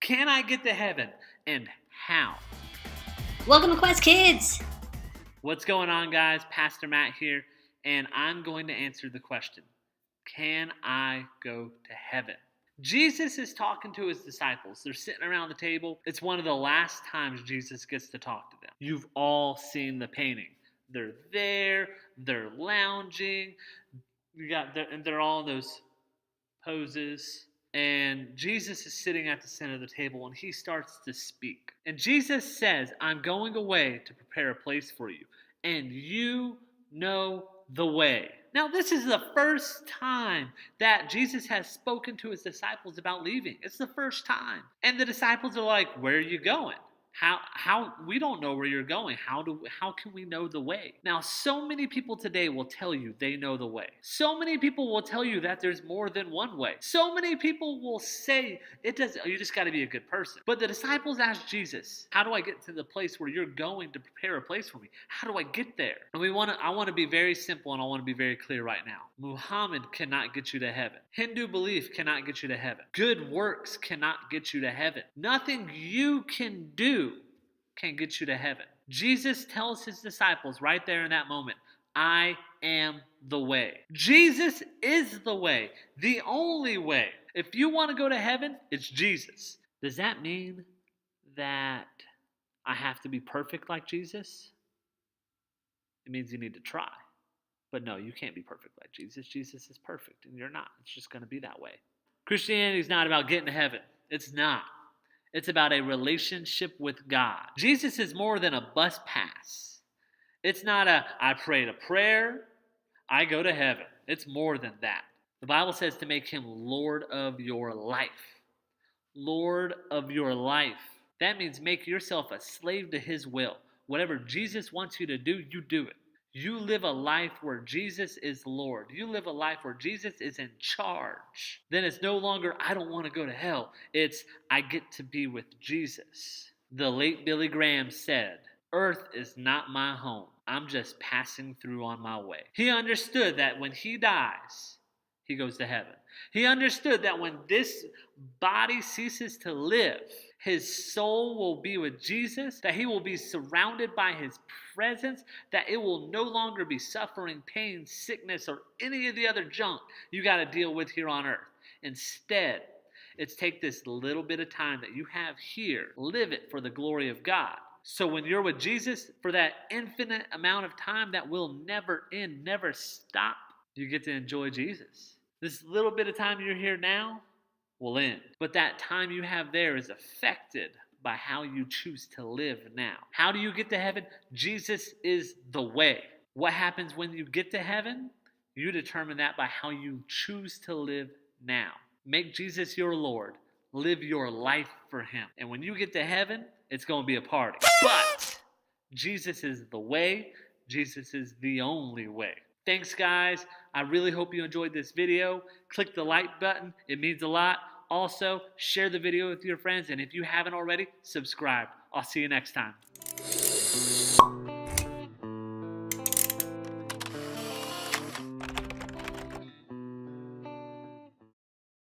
Can I get to heaven, and how? Welcome to Quest Kids! What's going on, guys? Pastor Matt here, and I'm going to answer the question, can I go to heaven? Jesus is talking to his disciples. They're sitting around the table. It's one of the last times Jesus gets to talk to them. You've all seen the painting. They're there, they're lounging, and they're all in those poses. And Jesus is sitting at the center of the table and he starts to speak. And Jesus says, I'm going away to prepare a place for you, and you know the way. Now, this is the first time that Jesus has spoken to his disciples about leaving. It's the first time. And the disciples are like, where are you going? How we don't know where you're going. How can we know the way? Now, so many people today will tell you they know the way. So many people will tell you that there's more than one way. So many people will say you just got to be a good person. But the disciples asked Jesus, how do I get to the place where you're going to prepare a place for me? How do I get there? And I want to be very simple, and I want to be very clear right now. Muhammad cannot get you to heaven. Hindu belief cannot get you to heaven. Good works cannot get you to heaven. Nothing you can do can get you to heaven. Jesus tells his disciples right there in that moment, I am the way. Jesus is the way, the only way. If you want to go to heaven, it's Jesus. Does that mean that I have to be perfect like Jesus? It means you need to try. But no, you can't be perfect like Jesus. Jesus is perfect, and you're not. It's just going to be that way. Christianity is not about getting to heaven. It's not. It's about a relationship with God. Jesus is more than a bus pass. It's not I prayed a prayer, I go to heaven. It's more than that. The Bible says to make him Lord of your life. Lord of your life. That means make yourself a slave to his will. Whatever Jesus wants you to do, you do it. You live a life where Jesus is Lord. You live a life where Jesus is in charge. Then it's no longer, I don't want to go to hell. It's, I get to be with Jesus. The late Billy Graham said, earth is not my home. I'm just passing through on my way. He understood that when he dies, he goes to heaven. He understood that when this body ceases to live, his soul will be with Jesus, that he will be surrounded by his presence, that it will no longer be suffering, pain, sickness, or any of the other junk you got to deal with here on earth. Instead, it's take this little bit of time that you have here, live it for the glory of God. So when you're with Jesus for that infinite amount of time that will never end, never stop, you get to enjoy Jesus. This little bit of time you're here now will end. But that time you have there is affected by how you choose to live now. How do you get to heaven? Jesus is the way. What happens when you get to heaven? You determine that by how you choose to live now. Make Jesus your Lord. Live your life for him. And when you get to heaven, it's going to be a party. But Jesus is the way. Jesus is the only way. Thanks, guys. I really hope you enjoyed this video. Click the like button. It means a lot. Also, share the video with your friends. And if you haven't already, subscribe. I'll see you next time.